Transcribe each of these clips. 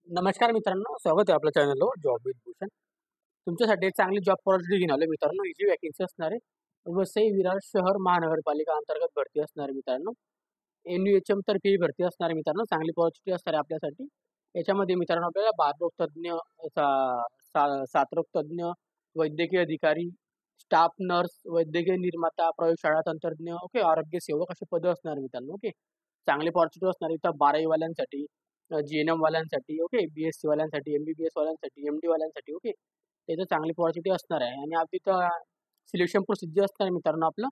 नमस्कार मित्रांनो, स्वागत आहे आपल्या चॅनलवर जॉब विथ भूषण. तुमच्यासाठी एक चांगली जॉब अपॉर्च्युनिटी घेऊन आलो मित्रांनो. ही जी वॅकन्सी असणार आहे वसई विरार शहर महानगरपालिका अंतर्गत भरती असणार आहे मित्रांनो. NUHM तर्फे ही भरती असणार आहे मित्रांनो. चांगली अपॉर्च्युनिटी असणार आहे आपल्यासाठी. याच्यामध्ये मित्रांनो आपल्याला बालरोग तज्ञ, साथरोग तज्ञ, वैद्यकीय अधिकारी, स्टाफ नर्स, वैद्यकीय निर्माता, प्रयोगशाळा तंत्रज्ञ, ओके, आरोग्य सेवक असे पदं असणार आहे मित्रांनो. ओके, चांगली अपॉर्च्युनिटी असणार आहे इथं 12वी वाल्यांसाठी, GNM वाल्यांसाठी, ओके, BSc वाल्यांसाठी, MBBS वाल्यांसाठी, MD वाल्यांसाठी, ओके. त्याचं चांगली अपॉर्च्युनिटी असणार आहे आणि आपली तर सिलेक्शन प्रोसिजर असणार आहे मित्रांनो आपलं.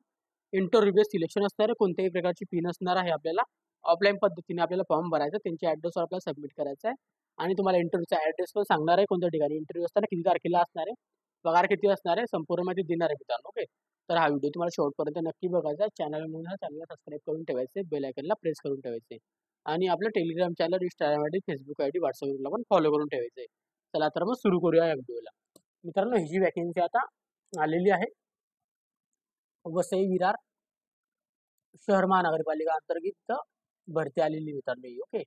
इंटरव्ह्यू बेस्ड सिलेक्शन असणार आहे. कोणत्याही प्रकारची फी नसणार आहे आपल्याला. ऑफलाईन पद्धतीने आपल्याला फॉर्म भरायचा, त्यांच्या ॲड्रेसवर आपल्याला सबमिट करायचा आहे आणि तुम्हाला इंटरव्ह्यूचा ॲड्रेस पण सांगणार आहे कोणत्या ठिकाणी इंटरव्ह्यू असताना, किती तारखेला असणार आहे, पगार किती असणार आहे, संपूर्ण माहिती देणार आहे मित्रांनो. ओके, तर हा व्हिडिओ तुम्हाला शेवटपर्यंत नक्की बघायचा आहे. चॅनलला सबस्क्राईब करून ठेवायचे, बेल आयकनला प्रेस करून ठेवायचे आणि आपलं Telegram channel, Instagram ID, Facebook ID, WhatsApp ग्रुपला पण फॉलो करून ठेवायचे. चला तर मग सुरू करूया या व्हिडिओला. मित्रांनो, ही जी वॅकन्सी आता आलेली आहे वसई विरार शहर महानगरपालिका अंतर्गत भरती आलेली मित्रांनो ही. ओके,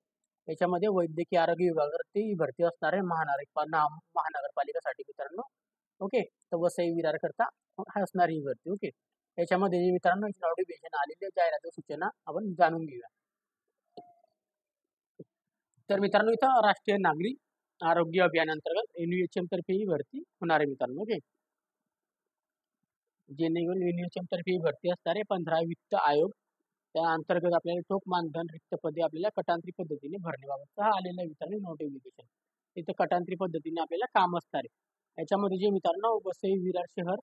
याच्यामध्ये वैद्यकीय आरोग्य विभागावरती ही भरती असणार आहे महानगरपालिकासाठी मित्रांनो. ओके, तर वसई विरार करता असणार ही भरती. ओके, याच्यामध्ये मित्रांनो नोटिफिकेशन आलेली आहे, जाहिरात सूचना आपण जाणून घेऊया. तर मित्रांनो इथं राष्ट्रीय नागरी आरोग्य अभियान अंतर्गत NUHM तर्फे ही भरती होणार आहे मित्रांनो. ओके, जेणेकरून NUHM तर्फे ही भरती असणार आहे. 15 वित्त आयोग त्या अंतर्गत आपल्याला ठोक मानधन रिक्त पदे आपल्याला कटांतरी पद्धतीने भरण्याबाबतचा हा आलेला मित्रांनो नोटिफिकेशन. इथं कटांतरी पद्धतीने आपल्याला काम असणार आहे. याच्यामध्ये जे मित्रांनो वसई विरार शहर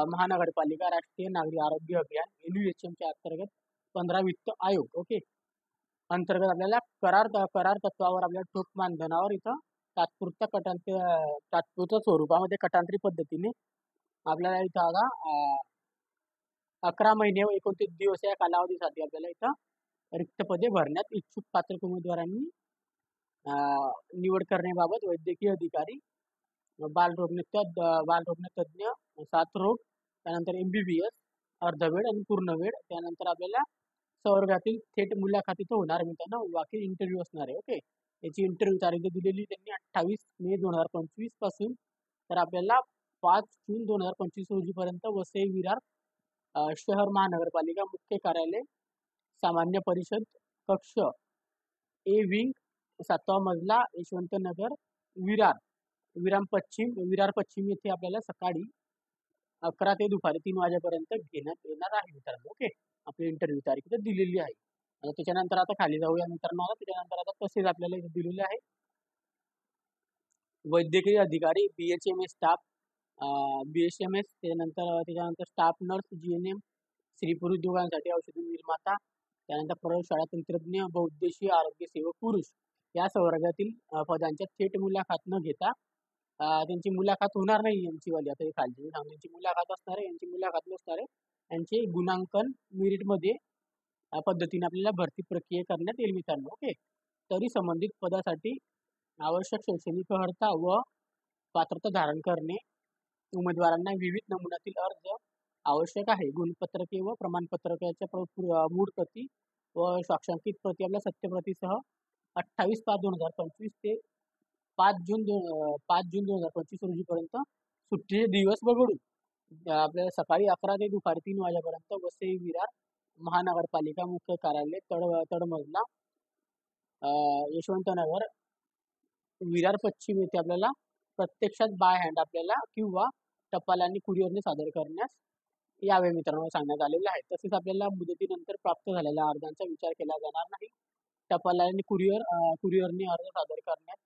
महानगरपालिका राष्ट्रीय नागरी आरोग्य अभियान NUHM च्या अंतर्गत 15 वित्त आयोग, ओके, अंतर्गत आपल्याला करार तत्वावर आपल्याला ठोक मानधनावर इथं तात्पुरत्या स्वरूपामध्ये कटांतरी पद्धतीने आपल्याला इथं आता 11 महिने व 29 दिवस या कालावधीसाठी आपल्याला इथं रिक्त पदे भरण्यात इच्छुक पात्र उमेदवारांनी निवड करण्याबाबत वैद्यकीय अधिकारी, बालरोग तज्ञ, साथरोग, त्यानंतर MBBS, अर्धवेळ आणि पूर्णवेळ, त्यानंतर आपल्याला संवर्गातील थेट मुलाखती तर होणार मित्रांनो. बाकी इंटरव्ह्यू असणार आहे. ओके, याची इंटरव्ह्यू तारीख दिलेली त्यांनी 28 मे 2025 पासून तर आपल्याला 5 जून 2025 रोजीपर्यंत वसई विरार शहर महानगरपालिका मुख्य कार्यालय, सामान्य परिषद कक्ष A विंग, 7वा मजला, यशवंत नगर, विरार विरार पश्चिम येथे आपल्याला सकाळी 11 ते दुपारी 3 वाजेपर्यंत घेण्यात येणार आहे मित्रांनो. ओके, आपली इंटरव्ह्यू तारीख इथं दिलेली आहे. आता त्याच्यानंतर आता खाली जाऊया मित्रांनो. त्याच्यानंतर आता तसेच आपल्याला इथे दिलेले आहे वैद्यकीय अधिकारी, BHMS स्टाफ, BHMS, त्याच्यानंतर स्टाफ नर्स, GNM, स्त्री पुरुष दोघांसाठी औषध निर्माता, त्यानंतर प्रयोगशाळा तंत्रज्ञ, बहुउद्देशीय आरोग्य सेवक पुरुष या संवर्गातील पदांच्या थेट मुलाखत न घेता त्यांची मुलाखत होणार नाही यांची वाली. आता हे खालची यांची मुलाखत असणार आहे, यांची मुलाखत नसणार आहे. यांचे गुणांकन मेरिटमध्ये पद्धतीने आपल्याला भरती प्रक्रिया करण्यात येईल मित्रांनो. ओके, तरी संबंधित पदासाठी आवश्यक शैक्षणिक अर्हता व पात्रता धारण करणे उमेदवारांना विविध नमुन्यातील अर्ज आवश्यक आहे. गुणपत्रके व प्रमाणपत्रकाच्या मूळ प्रती व स्वाक्षांकित प्रती आपल्या सत्यप्रतीसह 28/5/2025 ते 5 जून 2025 रोजीपर्यंत सुट्टीचे दिवस वगळून आपल्याला सकाळी 11 ते दुपारी 3 वाजेपर्यंत वसई विरार महानगरपालिका मुख्य कार्यालय तळमजला, यशवंतनगर, विरार पश्चिम येथे आपल्याला प्रत्यक्षात बाय हँड आपल्याला किंवा टपाल आणि कुरिअरने सादर करण्यास यावे मित्रांनो सांगण्यात आलेले आहे. तसेच आपल्याला मुदतीनंतर प्राप्त झालेल्या अर्जांचा विचार केला जाणार नाही. टपाल आणि कुरिअरने अर्ज सादर करण्यात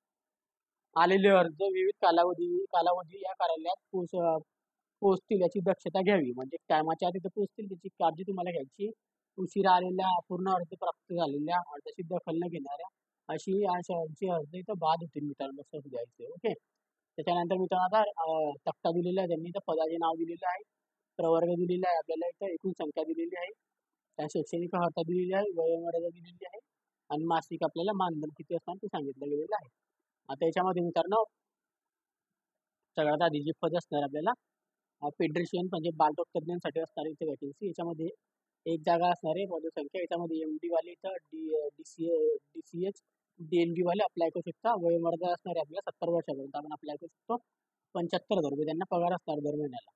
आलेले अर्ज विविध कालावधी या कार्यालयात पोहोचतील याची दक्षता घ्यावी. म्हणजे टायमाच्या आधी पोहोचतील त्याची काळजी तुम्हाला घ्यायची. उशिरा आलेल्या, अपूर्ण अर्ज प्राप्त झालेल्या, अर्जाची दखल न घेणाऱ्या अशी यांचे अर्ज इथं बाद होतील मित्रांनो, लक्षात द्यायचे. ओके, त्याच्यानंतर मित्रांनो आता तक्ता दिलेला आहे त्यांनी, इथं पदाचे नाव दिलेलं आहे, प्रवर्ग दिलेला आहे, आपल्याला इथं एकूण संख्या दिलेली आहे, त्या शैक्षणिक अर्हता दिलेली आहे, वयोमर्यादा दिलेली आहे आणि मासिक आपल्याला मानधन किती असणार ते सांगितलं गेलेलं आहे. आता याच्यामध्ये मित्रांनो सगळ्यात आधी जे पद असणार आपल्याला पेड्रिशियन म्हणजे बालरोग तज्ञांसाठी असणार इथे वॅकन्सी. याच्यामध्ये एक जागा असणार आहे पदसंख्या. याच्यामध्ये MD वाले इथं DCH DNB वाले अप्लाय करू शकता. वयोमर्यादा असणार आहे आपल्याला 70 वर्षापर्यंत आपण अप्लाय करू शकतो. 75,000 त्यांना पगार असणार दर महिन्याला.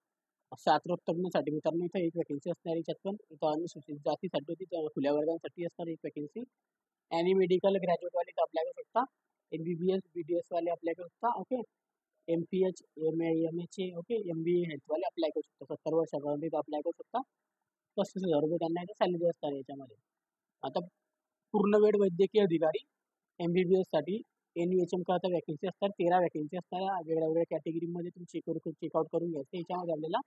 शास्त्रज्ञ तज्ञसाठी मित्रांनो इथं एक वॅकन्सी असणार आहे. याच्यात पण इथं अनुसूचित जातीसाठी खुल्या वर्गांसाठी असणार एक वॅकन्सी. आणि मेडिकल ग्रॅज्युएट वाले इथं अप्लाय करू शकता. MBBS BDS वाले अप्लाय करू शकता. Okay. MPH MA okay. MBA health वाले अप्लाय करू शकता. 70 वर्षापर्यंत इथं अप्लाय करू शकता. 35,000 त्यांना इथं सॅलरी असणार याच्यामध्ये. आता पूर्ण वेळ वैद्यकीय अधिकारी MBBS साठी NUHM करता वॅकन्सी असतात. 13 वॅकन्सी असतात. वेगळ्या वेगळ्या कॅटेगरीमध्ये तुम्ही चेकआउट करून घ्यायचं. याच्यामध्ये आपल्याला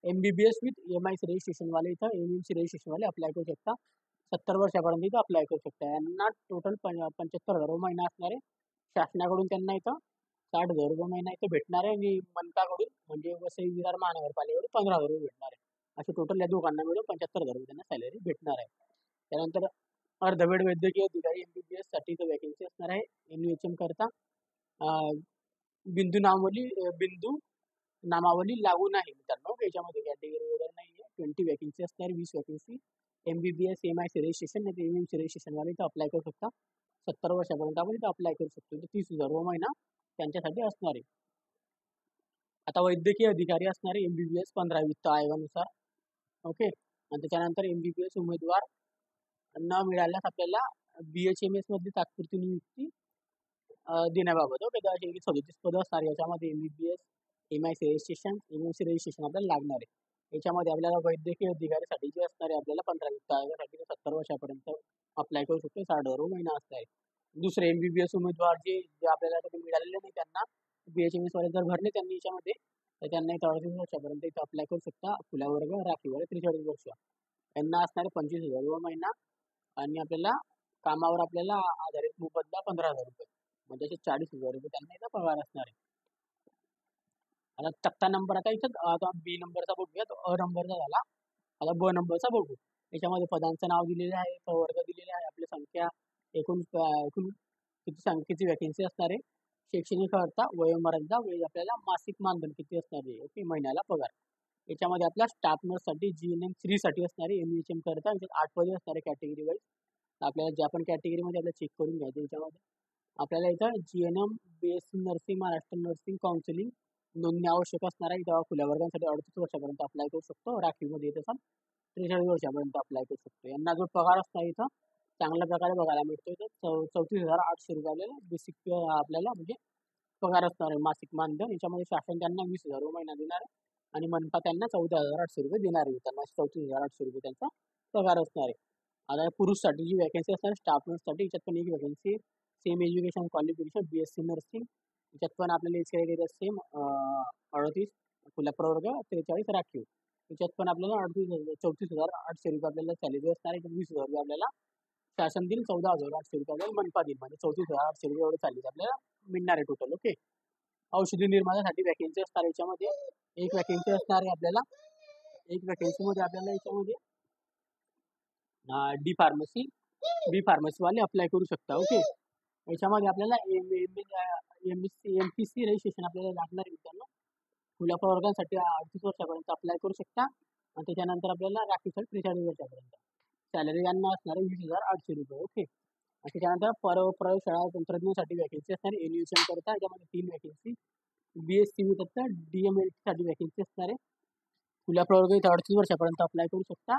MBBS विथ MIC रजिस्ट्रेशन वाले इथं MMC रजिस्ट्रेशन वाले अप्लाय करू शकता. 70 वर्षापर्यंत इथं अप्लाय करू शकता. यांना टोटल 75,000 महिना असणार आहे. शासनाकडून त्यांना इथं 60,000 महिना इथं भेटणार आहे आणि मनपाकडून म्हणजे वसई विरार महानगरपालिकेकडून 15,000 भेटणार आहे. असे टोटल या दोघांना मिळून 75,000 त्यांना सॅलरी भेटणार आहे. त्यानंतर अर्धवेळ वैद्यकीय अधिकारी MBBS साठी इथं वॅकन्सी असणार आहे. NUHM करता बिंदू नामावली लागू नाही मित्रांनो. याच्यामध्ये कॅटेगरी वगैरे नाही आहे. 20 वॅकन्सी असणार, 20 वॅकन्सी MBBS MIC रजिस्ट्रेशन नाही MMC रजिस्ट्रेशन वाले इथं अप्लाय करू शकता. 70 वर्षापर्यंत आपण इथं अप्लाय करू शकतो. 30,000 महिना त्यांच्यासाठी असणार आहे. आता वैद्यकीय अधिकारी असणारे MBBS 15 वित्त आयोगानुसार. ओके. आणि त्याच्यानंतर MBBS उमेदवार न मिळाल्यास आपल्याला BHMS मध्ये तात्पुरती नियुक्ती देण्याबाबत ओके 37 पदं असणार. याच्यामध्ये MBBS MIC registration MMC registration आपल्याला लागणार आहे. याच्यामध्ये आपल्याला वैद्यकीय अधिकारीसाठी जे असणार आहे आपल्याला 15 वित्त आयोगासाठी 70 वर्षापर्यंत अप्लाय करू शकतो. 60,000 महिना असणार आहे. दुसरे MBBS उमेदवार जे आपल्याला मिळालेले नाही त्यांना BHMS वाले जर भरले त्यांनी याच्यामध्ये तर त्यांना 38 वर्षापर्यंत इथं अप्लाय करू शकता. खुला वर्ग राखीव 43 वर्ष यांना असणारे 25,000 महिना आणि आपल्याला कामावर आपल्याला आधारित मोबदला 15,000 रुपये म्हणजे 40,000 रुपये त्यांना इथं पगार असणार आहे. आता तक्ता नंबर आता इथं आता B नंबरचा बघूया. तो अ नंबरचा झाला. आता ब नंबरचा बघू. याच्यामध्ये पदांचं नाव दिलेलं आहे, प्रवर्ग दिलेले आहे, आपली संख्या, एकूण एकूण किती संख्येची वॅकन्सी असणार आहे, शैक्षणिक अर्हता, वयोमर्यादा, आपल्याला मासिक मानधन किती असणार आहे, ओके, महिन्याला पगार. याच्यामध्ये आपल्या स्टाफ नर्ससाठी GNM 3 साठी असणारे NUHM करता 8 पदे असणारे कॅटेगरी वाईज. आपल्याला ज्या पण कॅटेगरीमध्ये आपल्याला चेक करून घ्यायचं याच्यामध्ये आपल्याला इथं GNM BSc nursing Maharashtra nursing counselling नोंदणी आवश्यक असणार आहे. इथं खुल्या वर्गांसाठी 38 वर्षापर्यंत अप्लाय करू शकतो. राखीवमध्ये येत असाल 43 वर्षापर्यंत अप्लाय करू शकतो. यांना जो पगार असणार इथं चांगल्या प्रकारे बघायला मिळतो. इथं 34,800 रुपये आपल्याला बेसिक आपल्याला म्हणजे पगार असणार आहे मासिक मानधन. याच्यामध्ये शासन त्यांना 20,000 महिना देणार आहे आणि मनपा त्यांना 14,800 रुपये देणार आहे. त्यांना 34,800 रुपये त्यांचा पगार असणार आहे. आता पुरुषसाठी जी वॅकन्सी असणार स्टाफ नर्ससाठी याच्यात पण एक vacancy same education qualification BSc nursing याच्यात पण आपल्याला एज क्रायटेरिया सेम 38 खुल्या प्रवर्ग 43 राखीव. याच्यात पण आपल्याला 34,800 रुपये आपल्याला सॅलरी असणार आहे. 20,000 रुपये आपल्याला शासन देईल, 14,800 रुपये आपल्याला मनपा देईल म्हणजे 34,800 रुपये एवढे सॅलरी आपल्याला मिळणार आहे टोटल. ओके. औषधी निर्माणासाठी वॅकन्सी असणार याच्यामध्ये एक वॅकन्सी असणार आहे आपल्याला. एक वॅकन्सी मध्ये आपल्याला याच्यामध्ये डी फार्मसी बी फार्मसी वाले अप्लाय करू शकता. ओके. याच्यामध्ये आपल्याला MPC रजिस्ट्रेशन आपल्याला लागणार आहे मित्रांनो. खुल्या प्रवर्गांसाठी 38 वर्षापर्यंत अप्लाय करू शकता आणि त्याच्यानंतर आपल्याला राखीवसाठी 43 वर्षापर्यंत सॅलरी यांना असणार आहे 20,800 रुपये. ओके. त्याच्यानंतर प्रयोगशाळा तंत्रज्ञासाठी वॅकन्सी असणार आहे NUHM करता. याच्यामध्ये 3 वॅकन्सी BSc विथ DMLT साठी वॅकन्सी असणार आहे. खुल्या प्रवर्ग 38 वर्षापर्यंत अप्लाय करू शकता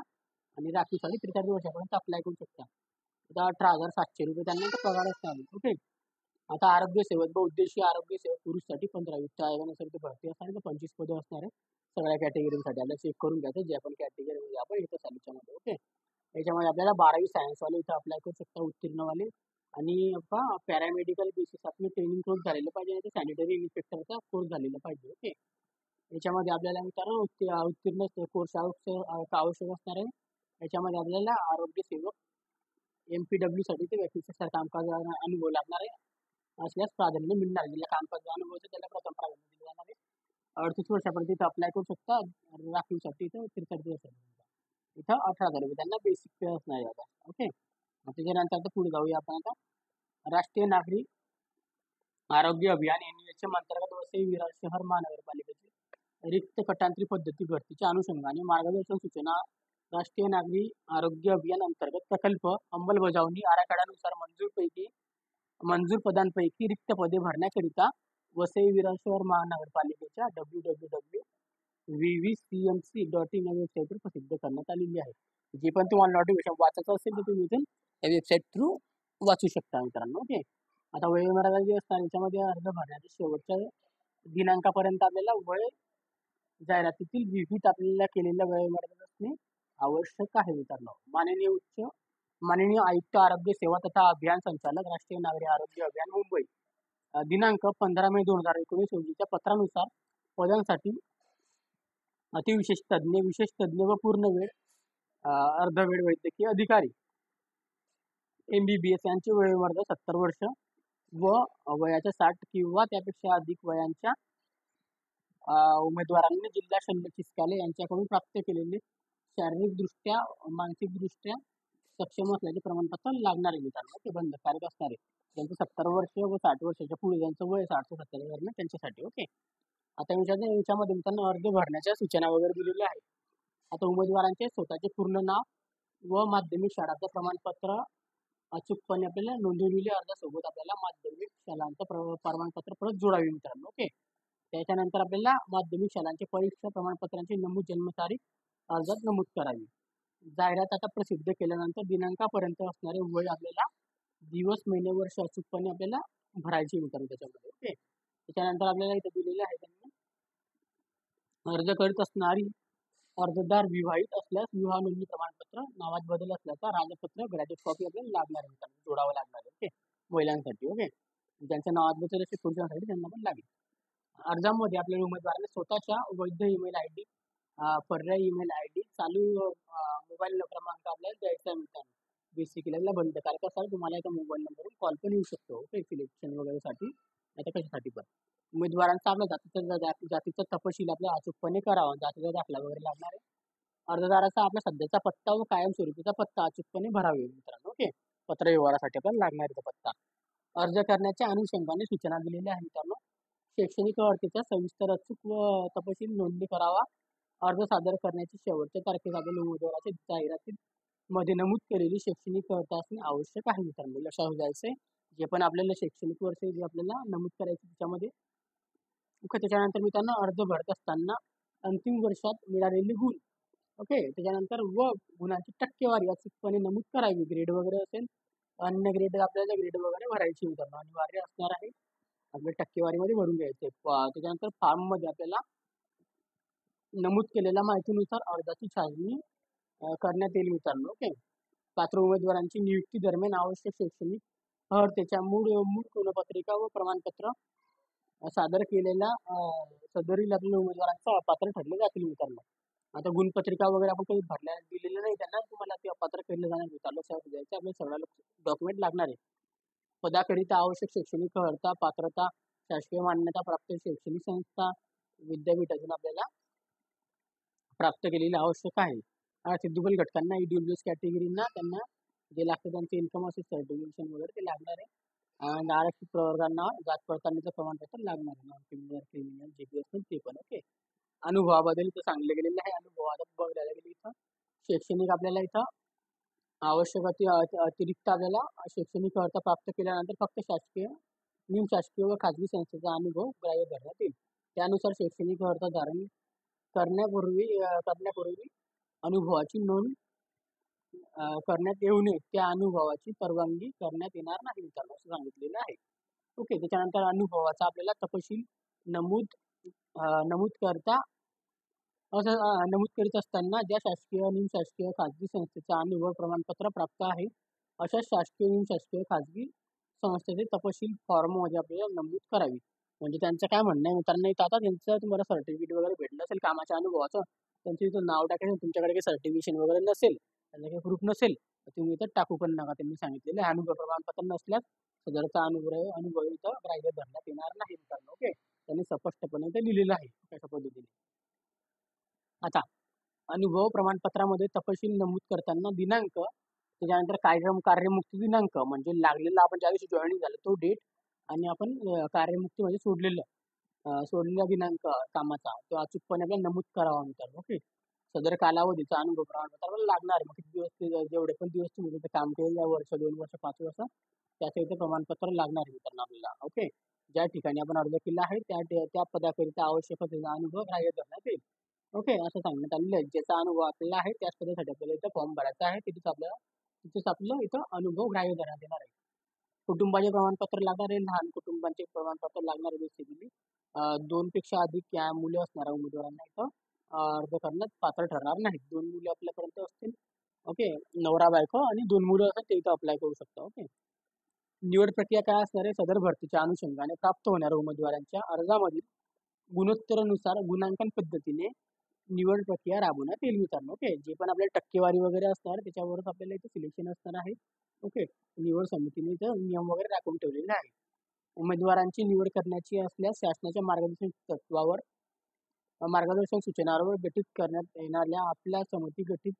आणि राखीवसाठी 43 वर्षापर्यंत अप्लाय करू शकता. आता 18,700 रुपये त्यांना पगार असणार आहे. ओके. आता आरोग्य सेवक बहुउद्देशीय आरोग्य सेवक पुरुषसाठी 15 वित्त आयोगानुसार ते भरती असणार आहे. 25 पदं असणार आहे. सगळ्या कॅटेगरीसाठी आपल्याला चेक करून घ्यायचं ज्या पण कॅटेगरीमध्ये आपण इथं चालूच्यामध्ये. ओके. याच्यामध्ये आपल्याला 12वी सायन्सवाले इथं अप्लाय करू शकता उत्तीर्णवाले आणि पॅरामेडिकल बेसिस आपले ट्रेनिंग कोर्स झालेलं पाहिजे नाही सॅनिटरी इन्स्पेक्टरचा कोर्स झालेला पाहिजे. ओके. याच्यामध्ये आपल्याला मित्रांनो उत्तीर्ण कोर्स आवश्यक असणार आहे. याच्यामध्ये आपल्याला आरोग्य सेवक MPW साठी ते व्यक्तीचा कामकाज अनुभव लागणार आहे असल्यास प्राधान्य मिळणार. ज्याला कामकाज अनुभव त्याला प्रथम प्राधान्य दिले जाणार आहे. 38 वर्षापर्यंत इथं अप्लाय करू शकता. राखीवसाठी इथं 43 वर्षापर्यंत इथं 18,000 रुपये त्यांना बेसिक पे असणार आहे आता. ओके. त्याच्यानंतर आता पुढे जाऊया आपण आता राष्ट्रीय नागरिक आरोग्य अभियान NUHM अंतर्गत वसई विरार शहर महानगरपालिकेचे रिक्त कटांतरी पद्धती भरतीच्या अनुषंगाने मार्गदर्शन सूचना राष्ट्रीय नागरिक आरोग्य अभियान अंतर्गत प्रकल्प अंमलबजावणी आराखड्यानुसार मंजूरपैकी मंजूर पदांपैकी रिक्त पदे भरण्याकरिता वसई विरार शहर महानगरपालिकेच्या www.vvcmc.in या वेबसाईटवर प्रसिद्ध करण्यात आलेली आहे. जे पण तुम्हाला नोटिफिकेशन वाचायचं असेल तर तुम्ही इथून या वेबसाईट थ्रू वाचू शकता मित्रांनो. ओके. आता वयोमर्यादा जी असणार याच्यामध्ये अर्ज भरण्याच्या शेवटच्या दिनांकापर्यंत आपल्याला वय जाहिरातीतील विविध आपल्याला केलेल्या वयोमर्यादा असणे आवश्यक आहे मित्रांनो. माननीय आयुक्त आरोग्य सेवा तथा अभियान संचालक राष्ट्रीय नागरी आरोग्य अभियान मुंबई दिनांक 15 मे 2019 रोजीच्या पत्रानुसार पदांसाठी अतिविशेष तज्ज्ञ, विशेष तज्ज्ञ व पूर्ण वेळ अर्धवेळ वैद्यकीय अधिकारी MBBS यांची वयोमर्यादा 70 वर्ष व वयाच्या 60 किंवा त्यापेक्षा अधिक वयांच्या उमेदवारांनी जिल्हा शल्य चिकित्सालय यांच्याकडून प्राप्त केलेले शारीरिकदृष्ट्या मानसिकदृष्ट्या सक्षम असल्याचे प्रमाणपत्र लागणारे मित्रांनो. ते बंधनकारक असणार आहे. ज्यांचं 70 वर्ष व 60 वर्षाच्या पुढे ज्यांचं वय 60 ते 70 दरम्यान त्यांच्यासाठी. ओके. आता याच्यामध्ये मित्रांनो अर्ज भरण्याच्या सूचना वगैरे दिलेल्या आहेत. आता उमेदवारांचे स्वतःचे पूर्ण नाव व माध्यमिक शाळाचं प्रमाणपत्र अचूकपणे आपल्याला नोंदवलेल्या अर्जासोबत आपल्याला माध्यमिक शालांचं प्रमाणपत्र परत जोडावे मित्रांनो. ओके. त्याच्यानंतर आपल्याला माध्यमिक शालांचे परीक्षा प्रमाणपत्रांची नमूद जन्मतारीख अर्जात नमूद करावी. जाहिरात आता प्रसिद्ध केल्यानंतर दिनांकापर्यंत असणारे वय आपल्याला दिवस, महिने, वर्ष अचूकपणे आपल्याला भरायचे मित्रांनो त्याच्यामध्ये. ओके. त्याच्यानंतर आपल्याला इथे दिलेले आहे त्यांनी अर्ज करीत असणारी अर्जदार विवाहित असल्यास विवाह नोंदणी प्रमाणपत्र, नावात बदल असल्याचा राजपत्र, ग्रॅज्युएट कॉपी आपल्याला लागणार आहे मित्रांनो, जोडावं लागणार आहे. ओके. महिलांसाठी. ओके. ज्यांच्या नावात बदल असेल पुरुषांसाठी त्यांना पण लागेल. अर्जामध्ये आपल्याला उमेदवाराने स्वतःच्या वैध ईमेल ID, पर्यायी ईमेल ID, चालू मोबाईल क्रमांक आपल्याला द्यायचा आहे मित्रांनो. बेसिकली बंधनकारक असाल तुम्हाला एका मोबाईल नंबरवरून कॉल पण येऊ शकतो. ओके. सिलेक्शन वगैरेसाठी नाही तर कशासाठी पण. उमेदवारांचा आपल्या जातीचा तपशील आपल्याला अचूकपणे करावा. जातीचा दाखला वगैरे लागणार आहे. अर्जदाराचा आपला सध्याचा पत्ता व कायमस्वरूपीचा पत्ता अचूकपणे भरावे मित्रांनो. ओके. पत्र व्यवहारासाठी आपल्याला लागणार आहे तो पत्ता. अर्ज करण्याच्या अनुषंगाने सूचना दिलेल्या आहेत मित्रांनो. शैक्षणिक अर्थेचा सविस्तर अचूक व तपशील नोंदणी करावा. अर्ज सादर करण्याची शेवटच्या तारखेस आपल्याला उमेदवाराच्या जाहिरातीत मध्ये नमूद केलेली शैक्षणिक अर्थ असणे आवश्यक आहे मित्रांनो. लक्षात घ्यायचंय जे पण आपल्याला शैक्षणिक वर्ष जे आपल्याला नमूद करायचे त्याच्यामध्ये. ओके. त्याच्यानंतर मित्रांनो अर्ज भरत असताना अंतिम वर्षात मिळालेले गुण. ओके. त्याच्यानंतर व गुणांची टक्केवारी अचूकपणे नमूद करावी. ग्रेड वगैरे असेल अन्य ग्रेड आपल्याला ग्रेड वगैरे भरायची मित्रांनो अनिवार्य असणार आहे. आपल्या टक्केवारीमध्ये भरून घ्यायचे. त्याच्यानंतर फॉर्ममध्ये आपल्याला नमूद केलेल्या माहितीनुसार अर्जाची छाननी करण्यात येईल मित्रांनो. ओके. पात्र उमेदवारांची नियुक्ती दरम्यान आवश्यक शैक्षणिक अर्हतेच्या मूळ गुणपत्रिका व प्रमाणपत्र सादर केलेल्या सदरील आपल्या उमेदवारांचा अपात्र ठरले जातील मित्रांनो. आता गुणपत्रिका वगैरे आपण काही भरल्या दिलेलं नाही त्यांना, तुम्हाला ते अपात्र केलं जाणार मित्रांनो. द्यायचे आपल्याला सगळ्या डॉक्युमेंट लागणार आहे. पदाकरिता आवश्यक शैक्षणिक अर्हता, पात्रता, शासकीय मान्यता प्राप्त शैक्षणिक संस्था, विद्यापीठातून आपल्याला प्राप्त केलेली आवश्यक आहे. सिद्धुबल घटकांना EWS कॅटेगरीना त्यांना जे लागतं त्यांचे इन्कम असेल सर्टिफिकेशन वगैरे ते लागणार आहे. आणि आरक्षित प्रवर्गांना जात पडताळणीचं प्रमाणपत्र लागणार आहे. नॉन क्रिमिनल JPS ते पण. ओके. अनुभवाबद्दल इथं सांगितलं गेलेलं आहे. अनुभवात बघायला गेले इथं शैक्षणिक आपल्याला इथं आवश्यक अतिरिक्त आपल्याला शैक्षणिक अर्थ प्राप्त केल्यानंतर फक्त शासकीय, निमशासकीय व खाजगी संस्थेचा अनुभव ग्राह्य धरण्यात येईल. त्यानुसार शैक्षणिक अर्थ धारण करण्यापूर्वी अनुभवाची नोंद करण्यात येऊ नये. त्या अनुभवाची परवानगी करण्यात येणार नाही मित्रांनो असं सांगितलेलं आहे. ओके. त्याच्यानंतर अनुभवाचा आपल्याला तपशील नमूद करीत असताना ज्या शासकीय, निमशासकीय, खाजगी संस्थेचा अनुभव प्रमाणपत्र प्राप्त आहे अशा शासकीय, निमशासकीय, खाजगी संस्थेचे तपशील फॉर्ममध्ये आपल्याला नमूद करावी. म्हणजे त्यांचं काय म्हणणं आहे मित्रांनो इथं आता त्यांचं तुम्हाला सर्टिफिकेट वगैरे भेटलं असेल कामाच्या अनुभवाचं, त्यांचं इथं नाव टाकायचं. तुमच्याकडे काही सर्टिफिकेशन वगैरे नसेल, त्यांना काही प्रूफ नसेल तर तुम्ही इथं टाकू पण नका. त्यांनी सांगितलेलं आहे अनुभव प्रमाणपत्र नसल्यास सदरचा अनुभव इथं ग्राह्य धरण्यात येणार नाही मित्रांनो. ओके. त्यांनी स्पष्टपणे ते लिहिलेलं आहे कशा पद्धतीने. आता अनुभव प्रमाणपत्रामध्ये तपशील नमूद करताना दिनांक, त्याच्यानंतर कार्यमुक्ती दिनांक म्हणजे लागलेला आपण ज्या दिवशी जॉईनिंग झालं तो डेट आणि आपण कार्यमुक्ती म्हणजे सोडलेला दिनांक कामाचा तो अचूकपणे आपल्याला नमूद करावा मित्रांनो. ओके. सदर कालावधीचा अनुभव प्रमाणपत्र लागणार आहे. मग किती दिवस जेवढे पण दिवस तुम्ही काम केलेलं वर्ष, 2 वर्ष, 5 वर्ष त्याचं इथं प्रमाणपत्र लागणार आहे मित्रांनो आपल्याला. ओके. ज्या ठिकाणी आपण अर्ज केला आहे त्या पदाकरिता आवश्यक असलेला अनुभव ग्राह्य धरण्यात येईल. ओके. असं सांगण्यात आलेलं आहे. ज्याचा अनुभव आपल्याला आहे त्याच पदासाठी आपल्याला इथं फॉर्म भरायचा आहे. तिथेच आपलं इथं अनुभव ग्राह्य धरण्यात येणार आहे. कुटुंबाचे प्रमाणपत्र लागणार आहे. लहान कुटुंबांचे प्रमाणपत्र लागणार आहे बेसिकली. 2 पेक्षा अधिक या मुले असणाऱ्या उमेदवारांना इथं अर्ज करण्यात पात्र ठरणार नाहीत. 2 मुले आपल्यापर्यंत असतील. ओके. नवरा-बायको आणि 2 मुलं असतात ते इथं अप्लाय करू शकता. ओके. निवड प्रक्रिया काय असणार आहे? सदर भरतीच्या अनुषंगाने प्राप्त होणाऱ्या उमेदवारांच्या अर्जामधील गुणोत्तरानुसार गुणांकन पद्धतीने निवड प्रक्रिया राबवण्यात येईल मित्रांनो. ओके. जे पण आपल्याला टक्केवारी वगैरे असणार त्याच्यावरच आपल्याला इथे सिलेक्शन असणार आहे. ओके. निवड समितीने इथं नियम वगैरे राखून ठेवलेले आहे. उमेदवारांची निवड करण्याची असल्यास शासनाच्या मार्गदर्शन तत्वावर मार्गदर्शन सूचनांवर गठीत करण्यात येणाऱ्या आपल्या समिती गठीत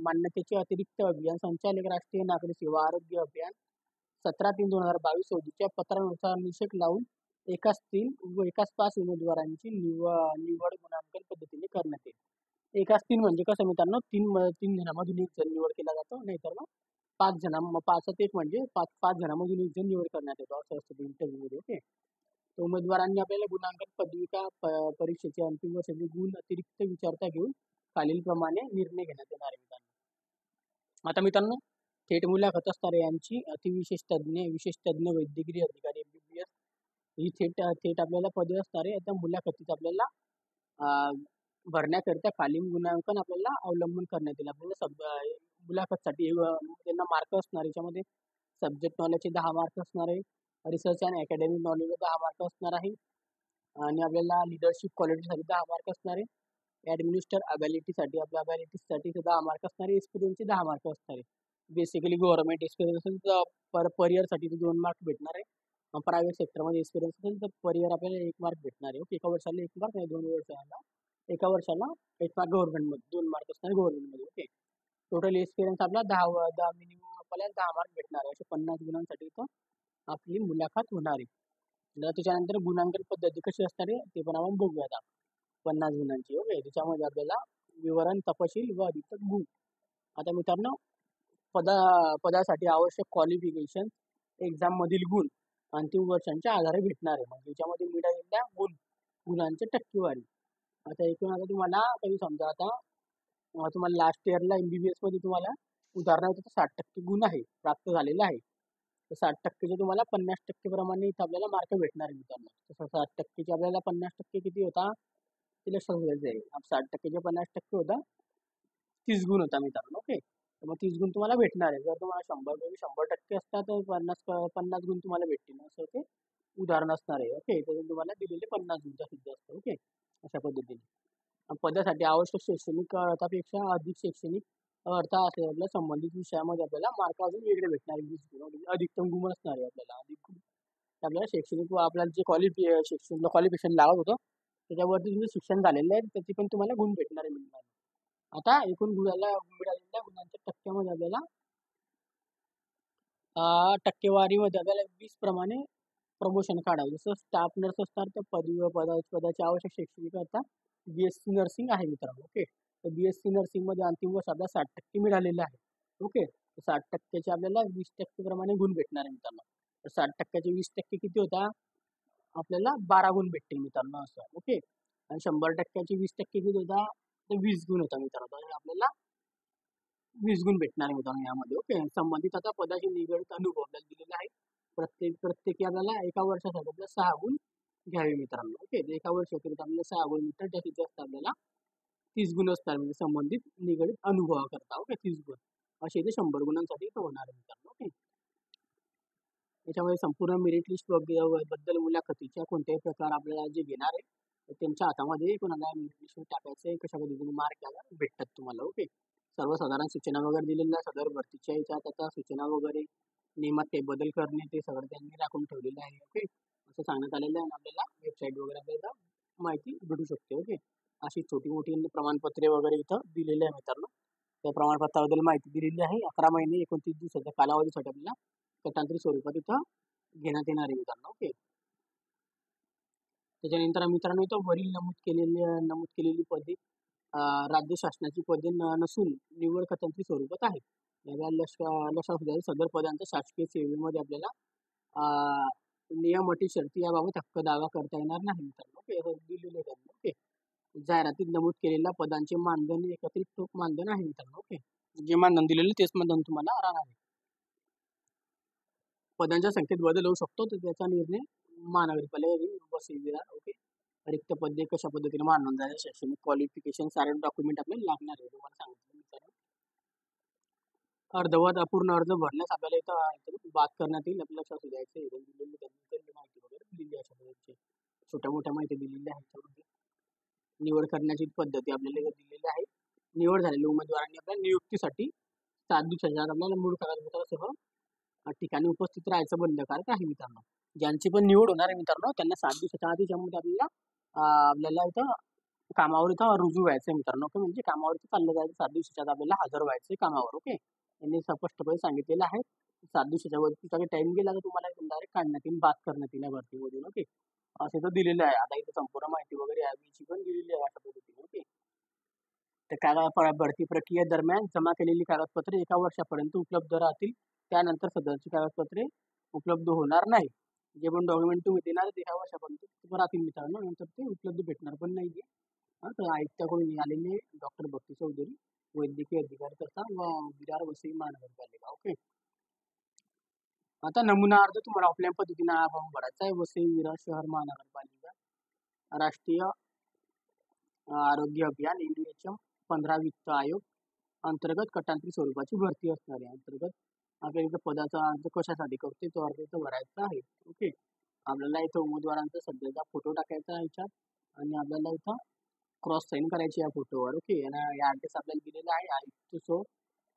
मान्यतेचे अतिरिक्त अभियान संचालक राष्ट्रीय नागरी सेवा आरोग्य अभियान 17/3/2022 रोजीच्या पत्रानुसार निषेध लावून एकाच 3 व एकाच 5 उमेदवारांची निवड गुणांकन पद्धतीने करण्यात येईल. एकाच 3 म्हणजे कसं मित्रांनो 3 जणांमधून एक जण निवड केला जातो, नाहीतर मग 5 जणां 5त 1 म्हणजे 5 जणांमधून एक जण निवड करण्यात येतो असं असतं इंटरव्ह्यूमध्ये. ओके. तर उमेदवारांनी आपल्याला गुणांकन पदविका परीक्षेचे अंतिम वर्षाचे गुण अतिरिक्त विचारता घेऊन खालीलप्रमाणे निर्णय घेण्यात येणार आहे मित्रांनो. आता मित्रांनो थेट मुलाखत असणारे यांची विशेष तज्ञ वैद्यकीय अधिकारी MBBS ही थेट आपल्याला पदे असणारे आता मुलाखतीत आपल्याला भरण्याकरिता खालील गुणांकन आपल्याला अवलंबन करण्यात येईल. आपल्याला मुलाखतसाठी त्यांना मार्क असणार याच्यामध्ये सब्जेक्ट नॉलेजचे 10 मार्क असणार आहे. Research and academic knowledge 10 mark असणार आहे आणि आपल्याला लिडरशिप क्वालिटीसाठी 10 मार्क असणार आहे. ॲडमिनिस्टर अबॅलिटीसाठी आपल्या अबॅलिटीसाठी 10 मार्क असणार आहे. एक्सपिरियन्सचे 10 मार्क असणार आहे. बेसिकली गव्हर्नमेंट एक्सपिरियन्स असेल तर पर इयरसाठी 2 मार्क भेटणार आहे. प्रायव्हेट सेक्टरमध्ये एक्सपिरियन्स असेल तर पर इयर आपल्याला 1 मार्क भेटणार आहे. ओके. एका वर्षाला 1 मार्क आणि 2 वर्षाला एका वर्षाला 1 मार्क गव्हर्नमेंटमध्ये 2 मार्क असणार गव्हर्नमेंटमध्ये. ओके. टोटल एक्सपिरियन्स आपला 10 मिनिमम आपल्याला 10 मार्क भेटणार आहे. असे 50 गुणांसाठी इथं आपली मुलाखत होणार आहे. त्याच्यानंतर गुणांकन पद्धती कशी असणार आहे ते पण आपण बघूयात आपण. 50 गुणांची. ओके. त्याच्यामध्ये आपल्याला विवरण तपशील व अधिक गुण. आता मित्रांनो पदासाठी आवश्यक क्वालिफिकेशन एक्झाम मधील गुण अंतिम वर्षांच्या आधारे भेटणार आहे. म्हणजे याच्यामध्ये मिळालेल्या गुणांची टक्केवारी. आता एकूण आता तुम्हाला कधी समजा आता तुम्हाला लास्ट इयरला MBBS मध्ये तुम्हाला उदाहरणार्थ 60% गुण आहे प्राप्त झालेला आहे. तर 60%चे तुम्हाला 50% प्रमाणे इथं आपल्याला मार्क भेटणार आहे मित्रांनो. तसं 60%चे आपल्याला 50% किती होता ते लक्षात घ्यायचं आहे. 60%चे 50% होता 30 गुण होता मित्रांनो. ओके. तर मग 30 गुण तुम्हाला भेटणार आहे. जर तुम्हाला 100% असतात तर 50 गुण तुम्हाला भेटतील असं ते उदाहरण असणार आहे. ओके. त्यातून तुम्हाला दिलेले 50 गुण जास्तीत जास्त. ओके. अशा पद्धतीने. पदासाठी आवश्यक शैक्षणिक अर्थापेक्षा अधिक शैक्षणिक अर्थ असलेल्या संबंधित विषयामध्ये आपल्याला मार्क अजून वेगळे भेटणार आहे. 20 गुण म्हणजे अधिकतम गुण असणार आहे आपल्याला. अधिक गुण आपल्याला शैक्षणिक व आपल्याला जे क्वालिफिकेशन लागत होतं त्याच्यावरती तुमचं शिक्षण झालेलं आहे त्याची पण तुम्हाला गुण भेटणार आहे मिळणार. आता एकूण मिळालेल्या गुणांच्या टक्क्यामध्ये आपल्याला टक्केवारीमध्ये आपल्याला 20 प्रमाणे प्रमोशन काढावं. जसं स्टाफ नर्स असणार तर पदाची आवश्यक शैक्षणिक अर्थ BSc नर्सिंग आहे मित्रांनो. ओके. तर BSc नर्सिंगमध्ये अंतिम वर्ष आपल्याला 60% मिळालेले आहे. ओके. 60%चे आपल्याला 20% प्रमाणे गुण भेटणार आहे मित्रांनो. तर 60%चे 20% किती होता आपल्याला 12 गुण भेटतील मित्रांनो असं. ओके. आणि 100%चे 20% किती होता तर 20 गुण होता मित्रांनो. तर आपल्याला 20 गुण भेटणार आहे मित्रांनो यामध्ये. ओके. संबंधित आता पदाशी निगडित अनुभव आपल्याला दिलेला आहे. प्रत्येकी आपल्याला एका वर्षासाठी आपल्याला 6 गुण घ्यावे मित्रांनो. ओके. तर एका वर्षाकरिता आपल्याला 6 गुण मिळतात. जास्तीत जास्त आपल्याला 30 गुण असतात म्हणजे संबंधित निगडित अनुभवाकरता. ओके. 30 गुण असे इथे 100 गुणांसाठी इथं होणार आहे मित्रांनो. ओके. याच्यामध्ये संपूर्ण मेरिट लिस्ट बद्दल मुलाखतीच्या कोणत्याही प्रकार आपल्याला जे घेणार आहे त्यांच्या हातामध्ये कोणाला मेरिट लिस्ट टाकायचं आहे कशा पद्धतीने मार्क भेटतात तुम्हाला. ओके. सर्वसाधारण सूचना वगैरे दिलेल्या सदर भरतीच्या याच्यात आता सूचना वगैरे नियमात काही बदल करणे ते सगळं त्यांनी राखून ठेवलेलं आहे. ओके. असं सांगण्यात आलेलं आहे आणि आपल्याला वेबसाईट वगैरे आपल्याला माहिती भेटू शकते. ओके. अशी छोटी मोठी प्रमाणपत्रे वगैरे इथं दिलेली आहे मित्रांनो. त्या प्रमाणपत्राबद्दल माहिती दिलेली आहे. 11 महिने 29 दिवसाच्या कालावधीसाठी आपल्याला गटांतरित स्वरूपात इथं घेण्यात येणार आहे मित्रांनो. ओके. त्याच्यानंतर मित्रांनो इथं वरील नमूद केलेली पदे राज्य शासनाची पदे नसून निवड स्वरूपात आहेत. या लक्षात असू द्या, सदर पदांच्या शासकीय सेवेमध्ये आपल्याला अ, नियम, अटी, शर्ती याबाबत हक्क दावा करता येणार नाही मित्रांनो. ओके, हे दिलेलं आहे त्यांनी. ओके. जाहिरातीत नमूद केलेल्या पदांचे मानधन हे एकत्रित ठोक मानधन आहे मित्रांनो. ओके. जे मानधन दिलेलं तेच मानधन तुम्हाला राहणार आहे. पदांच्या संख्येत बदल होऊ शकतो, तर त्याचा निर्णय महानगरपालिका बसविला. ओके. रिक्त पदे कशा पद्धतीने मानून जायचे, शैक्षणिक क्वालिफिकेशन, सारे डॉक्युमेंट आपल्याला लागणार आहे तुम्हाला सांगितलं मित्रांनो. अर्धवट अपूर्ण अर्ज भरण्यास आपल्याला इथं बात करण्यात येईल. आपल्याला लक्षात द्यायचं आहे दिलेली त्यांनी माहिती वगैरे दिलेली आहे, अशा पद्धतीची छोट्या मोठ्या माहिती दिलेली आहे त्यामध्ये. निवड करण्याची पद्धती आपल्याला इथं दिलेली आहे. निवड झालेल्या उमेदवारांनी आपल्या नियुक्तीसाठी 7 दिवसाच्या आत आपल्याला मूळ कागदपत्रासह ठिकाणी उपस्थित राहायचं बंधनकारक आहे मित्रांनो. ज्यांची पण निवड होणार आहे मित्रांनो, त्यांना 7 दिवसाच्या आधी त्यामध्ये आपल्याला इथं कामावर इथं रुजू व्हायचं आहे मित्रांनो. ओके, म्हणजे कामावर इथं चाललं जायचं, 7 दिवसाच्या आत आपल्याला हजर व्हायचं कामावर. ओके, यांनी स्पष्टपणे सांगितलेलं आहे. 7 दिवसाच्या वरती काही टाइम गेला तर तुम्हाला डायरेक्ट काढण्यात येईल, बात करण्यात येईल भरतीमधून. ओके, असं तर दिलेलं आहे. आता इथं संपूर्ण माहिती वगैरे याची पण दिलेली आहे अशा पद्धतीने. ओके, तर भरती प्रक्रिये दरम्यान जमा केलेली कागदपत्रे 1 वर्षापर्यंत उपलब्ध राहतील. त्यानंतर सदरची कागदपत्रे उपलब्ध होणार नाही. जे पण डॉक्युमेंट तुम्ही देणार ते 1 वर्षापर्यंत राहतील मित्रांनो, नंतर ते उपलब्ध भेटणार पण नाहीये. तर आयुक्ताकडून आलेले डॉक्टर भक्ती चौधरी, वैद्यकीय अधिकारी तथा विरार वसई महानगरपालिका. ओके, आता नमुना अर्ज तुम्हाला ऑफलाईन पद्धतीने फॉर्म भरायचा आहे. वसई विरार शहर महानगरपालिका राष्ट्रीय आरोग्य अभियान NUHM 15 वित्त आयोग अंतर्गत कटांतरी स्वरूपाची भरती असणार आहे. अंतर्गत आपल्याला इथं पदाचा अर्ज कशासाठी करते तो अर्ज इथं भरायचा आहे. ओके, आपल्याला इथं उमेदवारांचा सध्याचा फोटो टाकायचा आहे ह्याच्यात, आणि आपल्याला इथं क्रॉस साईन करायची या फोटोवर. ओके, आणि या ऍड्रेस आपल्याला दिलेला आहे. आयुक्त सो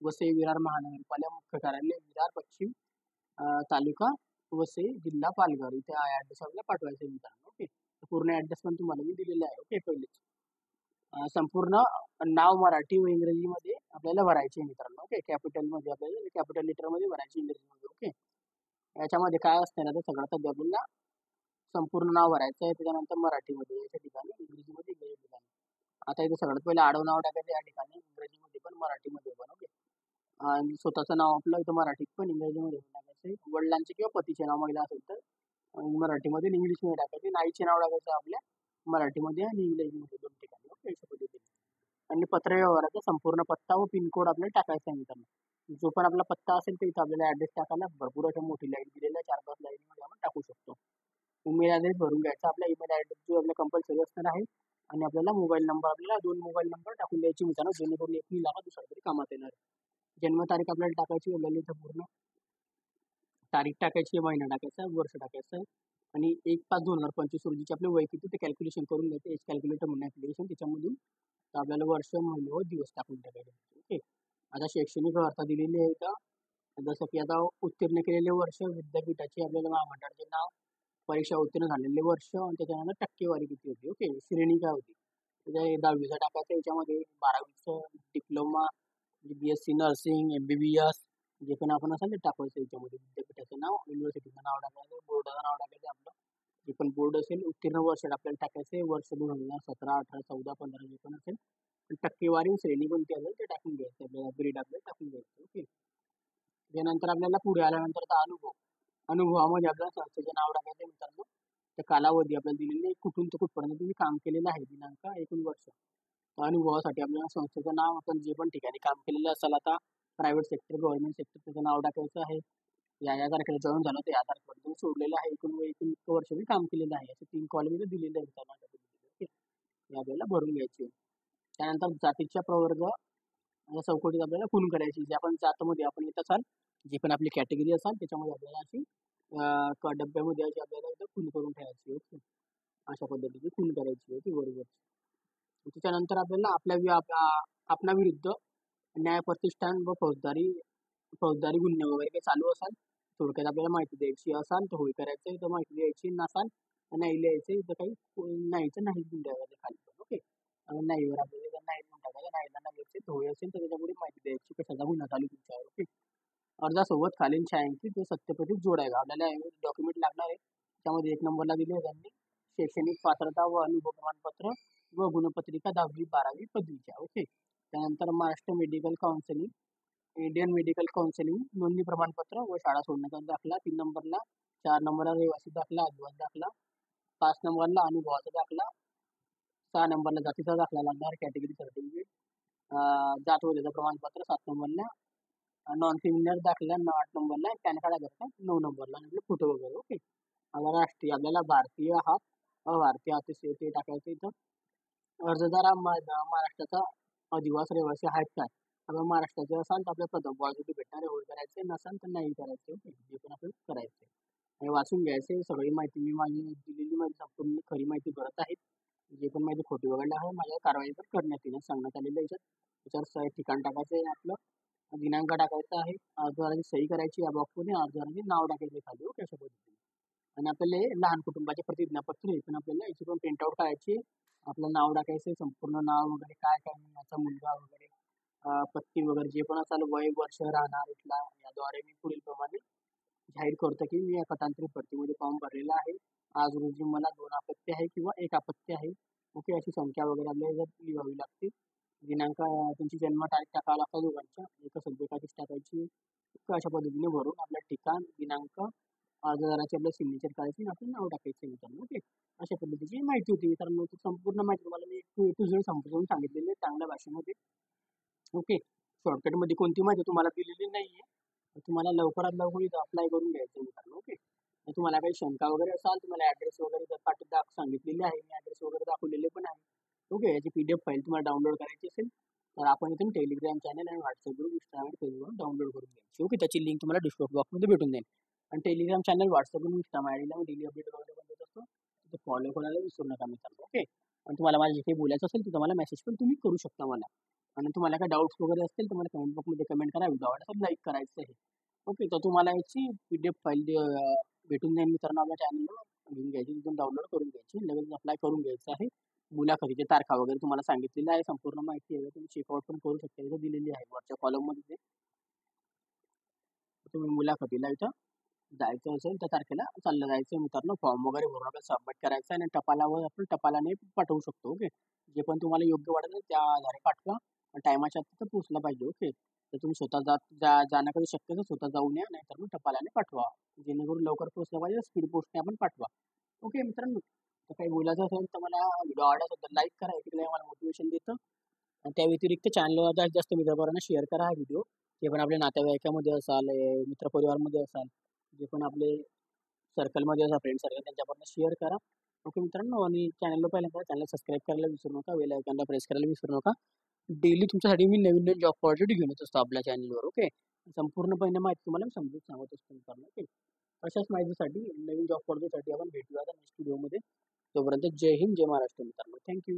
वसई विरार महानगरपालिका मुख्य कार्यालय विरार पश्चिम तालुका वसई जिल्हा पालघर, इथे हा ऍड्रेस आपल्याला पाठवायचा आहे मित्रांनो. ओके, पूर्ण ऍड्रेस पण तुम्हाला मी दिलेला आहे. ओके, पहिलेच संपूर्ण नाव मराठी व इंग्रजीमध्ये आपल्याला भरायचे मित्रांनो. ओके, कॅपिटलमध्ये आपल्याला कॅपिटल लेटरमध्ये भरायचे इंग्रजीमध्ये. ओके, याच्यामध्ये काय असतं ना, तर सगळ्यात आधी आपल्याला संपूर्ण नाव भरायचं आहे, त्याच्यानंतर मराठीमध्ये याच्या ठिकाणी, इंग्रजीमध्ये या ठिकाणी. आता इथे सगळ्यात पहिले आडवं नाव टाकायचं या ठिकाणी, इंग्रजीमध्ये पण मराठीमध्ये पण. ओके, आणि स्वतःचं नाव आपलं इथं मराठीत पण इंग्रजीमध्ये पण टाकायचं. वडिलांचे किंवा पतीचे नाव महिला असेल तर मराठीमध्ये आणि इंग्लिशमध्ये टाकायचे. आईचे नाव टाकायचं आपल्या मराठीमध्ये आणि इंग्रजीमध्ये, दोन ठिकाणी. ओके, अशा पद्धतीने. आणि पत्र व्यवहाराचा संपूर्ण पत्ता व पिनकोड आपल्याला टाकायचा आहे मित्रांनो. जो पण आपला पत्ता असेल तर इथं आपल्याला ऍड्रेस टाकायला भरपूर अशा मोठी लाईन दिलेल्या 4-5 लाईनमध्ये आपण टाकू शकतो. ईमेल ऍड्रेस भरून घ्यायचा. आपला ईमेल ऍड्रेस जो आपला कंपल्सरी असणार आहे, आणि आपल्याला मोबाईल नंबर, आपल्याला 2 मोबाईल नंबर टाकून द्यायची मित्रांनो, जेणेकरून एक निघाला दुसरा तरी कामात येणार. जन्मतारीख आपल्याला टाकायची, आपल्याला इथं पूर्ण तारीख टाकायची, महिना टाकायचा, वर्ष टाकायचं, आणि 1/5/2025 रोजीचे आपले वय किती ते कॅल्क्युलेशन करून घ्यायचं. एज कॅल्क्युलेटर म्हणून ऍप्लिकेशन, त्याच्यामधून आपल्याला वर्ष, महिने व दिवस टाकून टाकायचे. ओके, आता शैक्षणिक अर्हता दिलेली आहे का, जसं की आता उत्तीर्ण केलेले वर्ष, विद्यापीठाचे आपल्याला महामंडळाचे नाव, परीक्षा उत्तीर्ण झालेले वर्ष, आणि त्याच्यानंतर टक्केवारी किती होती. ओके, श्रेणी काय होती, त्याच्या 10वीचा टाकायचं, याच्यामध्ये 12वीचं डिप्लोमा, BSc नर्सिंग, MBBS जे पण आपण असेल ते टाकायचं. याच्यामध्ये विद्यापीठाचं नाव, युनिव्हर्सिटीचं नाव टाकायचं, बोर्डाचं नाव टाकायचं, आपलं जे पण बोर्ड असेल, उत्तीर्ण वर्ष आपल्याला टाकायचं, वर्ष 2017, 18, 14, 15 जे पण असेल, टक्केवारी श्रेणी कोणती असेल ते टाकून घ्यायचं, आपल्याला ग्रेड आपल्याला टाकून घ्यायचं. ओके, त्यानंतर आपल्याला पुढे आल्यानंतर अनुभवामध्ये आपल्याला संस्थेचे नाव टाकायचं मित्रांनो. त्या कालावधी आपल्याला दिलेली, कुठून ते कुठपर्यंत तुम्ही काम केलेलं आहे, दिनांक, एकूण वर्ष. अनुभवासाठी आपल्याला संस्थेचं नाव, आपण जे पण ठिकाणी काम केलेलं असेल, आता प्रायव्हेट सेक्टर, गव्हर्नमेंट सेक्टर, त्याचं नाव टाकायचं आहे. या तारखेला जॉईन झालं तर या तारखेला तुम्ही सोडलेलं आहे, एकूण इतकं वर्ष मी काम केलेलं आहे, असे 3 कॉलममध्ये दिलेले आहे मित्रांनो. ओके, हे आपल्याला भरून घ्यायचे. त्यानंतर जातीच्या प्रवर्ग या चौकटीत आपल्याला खूण करायची. जे आपण जातमध्ये आपण येत असाल, जे पण आपली कॅटेगरी असाल, त्याच्यामध्ये आपल्याला अशी डब्यामध्ये अशी आपल्याला इथं खूण करून ठेवायची. ओके, अशा पद्धतीची खूण करायची होती बरोबर. त्याच्यानंतर आपल्याला आपणाविरुद्ध न्याय प्रतिष्ठान व फौजदारी गुन्हे वगैरे काही चालू असाल, थोडक्यात आपल्याला माहिती द्यायची असाल तर होय करायचं, तर माहिती द्यायची नसाल तर नाही लिहायचं, तर काही नाहीचं नाही लिहून द्यायचं खाली. ओके, नाहीवर आपल्याला नाही लिहून टाकायचं, नाहीला नाही द्यायचे, तर होय असेल तर त्याच्यापुढे माहिती द्यायची कशाचा गुन्हा चालू तुमच्यावर. ओके, अर्जासोबत खालील छायांकित व सत्यप्रतीत जोडायला आपल्याला डॉक्युमेंट लागणार आहे. त्यामध्ये 1 नंबरला दिले आहे त्यांनी शैक्षणिक पात्रता व अनुभव प्रमाणपत्र व गुणपत्रिका 10वी 12वी पदवीच्या. ओके, त्यानंतर Maharashtra medical counselling Indian medical counselling नोंदणी प्रमाणपत्र व शाळा सोडण्याचा दाखला, 3 नंबरला, 4 नंबरला रहिवासी दाखला, आदिवासी दाखला, 5 नंबरला अनुभवाचा दाखला, 6 नंबरला जातीचा दाखला लागणार, कॅटेगरी सर्टिफिकेट, जात वगैरेचं प्रमाणपत्र 7 नंबरला, नॉन क्रिमिनल दाखला 8 नंबरला, पॅन कार्ड आधार कार्ड 9 नंबरला आणि आपले फोटो वगैरे. ओके. आता राष्ट्रीय आपल्याला भारतीय आहात, अभारतीय आहात ते टाकायचं इथं. अर्जदार हा महाराष्ट्राचा अधिवास रहिवासी आहेत काय? आपण महाराष्ट्राचे असाल तर आपल्या प्रथम पॉझिटिव्ह भेटणारे होय करायचे, नसाल तर नाही करायचे. ओके. जे पण आपल्याला करायचे आणि वाचून घ्यायचे. सगळी माहिती मी माझी दिलेली माझी संपूर्ण खरी माहिती भरत आहे. जे पण माहिती खोटी वगैरे आहे माझ्या कारवाई पण करण्यात येईल सांगण्यात आलेलं याच्यात. त्याच्यावर ठिकाण टाकायचं आहे आपलं, दिनांक टाकायचा आहे, अर्जदाराची सही करायची या बॉक्समध्ये, अर्जदाराचे नाव टाकायचे खाली. ओके. अशा पद्धतीने आणि आपल्याला हे लहान कुटुंबाचे प्रतिज्ञापत्र हे पण आपल्याला याची पण प्रिंटआउट काढायची. आपलं नाव टाकायचं, संपूर्ण नाव वगैरे काय काय नाही, याचा मुलगा वगैरे, पत्ती वगैरे जे पण असाल, वय, वर्ष, राहणार इथला, याद्वारे मी पुढील प्रमाणे जाहीर करतो की मी या खतांतरित भरतीमध्ये फॉर्म भरलेला आहे. आज रोजी मला 2 अपत्य आहे किंवा 1 अपत्य आहे. ओके. अशी संख्या वगैरे आपल्याला लिहावी लागते. दिनांक, त्यांची जन्मतारीख टाकावं लागतं दोघांच्या, एका संख्येकाठीच टाकायची. अशा पद्धतीने भरून आपलं ठिकाण, दिनांक, अर्जदाराची आपलं सिग्नेचर करायची आणि आपलं नाव टाकायचं मित्रांनो. ओके. अशा पद्धतीची माहिती होती मित्रांनो. संपूर्ण माहिती तुम्हाला मी A to Z समजावून सांगितलेली आहे चांगल्या भाषेमध्ये. ओके. शॉर्टकटमध्ये कोणती माहिती तुम्हाला दिलेली नाहीये. तुम्हाला लवकरात लवकर इथं अप्लाय करून घ्यायचं मित्रांनो. ओके. तुम्हाला काही शंका वगैरे असाल, तुम्हाला ॲड्रेस वगैरे सांगितलेली आहे, मी ॲड्रेस वगैरे दाखवलेले पण आहे. ओके. याची PDF फाईल तुम्हाला डाउनलोड करायची असेल तर आपण इथून टेलिग्राम चॅनल आणि WhatsApp ग्रुप, Instagram आणि Facebookवर डाउनलोड करून घ्यायची. ओके. त्याची लिंक तुम्हाला डिस्क्रिप्शन बॉक्समध्ये भेटून जाईल आणि टेलिग्राम चॅनल, WhatsApp आणि Instagram आयडीला मी डेली अपडेट वगैरे पण देत असतो. तिथे फॉलो करायला विसरू नका मित्रांनो. ओके. आणि तुम्हाला माझं जे काही बोलायचं असेल तर तुम्हाला मेसेज पण तुम्ही करू शकता मला. आणि तुम्हाला काही डाऊट्स वगैरे असतील तर मला कमेंट बॉक्समध्ये कमेंट करा. व्हिडिओ आवडला तर लाईक करायचं आहे. ओके. तर तुम्हाला याची PDF फाईल भेटून जाईल मित्रांनो. आपल्या चॅनलवर घेऊन घ्यायची, तिथून डाउनलोड करून घ्यायची, लगेच अप्लाय करून घ्यायचं आहे. मुलाखतीच्या तारखा वगैरे तुम्हाला सांगितलेलं आहे, संपूर्ण माहिती आहे, तुम्ही चेकआउट पण करू शकता, इथं दिलेली आहे वरच्या कॉलममध्ये. तुम्ही मुलाखतीला इथं जायचं असेल त्या तारखेला चाललं जायचं मित्रांनो. फॉर्म वगैरे भरून आपल्याला सबमिट करायचं आणि टपालावर आपण टपालाने पाठवू शकतो. ओके. जे पण तुम्हाला योग्य वाटेल त्या आधारे पाठवा. टायमाच्या आत तिथं पोहोचलं पाहिजे. ओके. तर तुम्ही स्वतः जाणं कधी शक्य असेल स्वतः जाऊन या, नाहीतर मग टपालाने पाठवा, जेणेकरून लवकर पोहोचलं पाहिजे. स्पीड पोस्टने आपण पाठवा. ओके मित्रांनो. तर काही बोलायचं असेल तर मला व्हिडिओ आवडला तर लाईक करा, इकडे मला मोटिवेशन देतं. आणि त्या व्यतिरिक्त चॅनलवर जास्तीत जास्त मित्रपरांना शेअर करा हा व्हिडिओ. ते पण आपल्या नातेवाईकामध्ये असाल, मित्रपरिवारमध्ये असाल, जे पण आपले सर्कलमध्ये असा फ्रेंड सर्कल त्यांच्यापर्यंत शेअर करा. ओके मित्रांनो. आणि चॅनलला पहिल्यांदा चॅनल सबस्क्राईब करायला विसरू नका, बेल आयकॉनला प्रेस करायला विसरू नका. डेली तुमच्यासाठी मी नवीन नवीन जॉब ऑपॉर्च्युनिटी घेऊन येत असतो आपल्या चॅनलवर. ओके. संपूर्णपणे माहिती तुम्हाला मी समजून सांगत असतो मित्रांनो. ओके. अशाच माहितीसाठी, नवीन जॉब ऑपॉर्च्युनिटीसाठी आपण भेटूया आता नेक्स्ट व्हिडिओमध्ये. तोपर्यंत जय हिंद, जय महाराष्ट्र मित्रांनो. थँक्यू.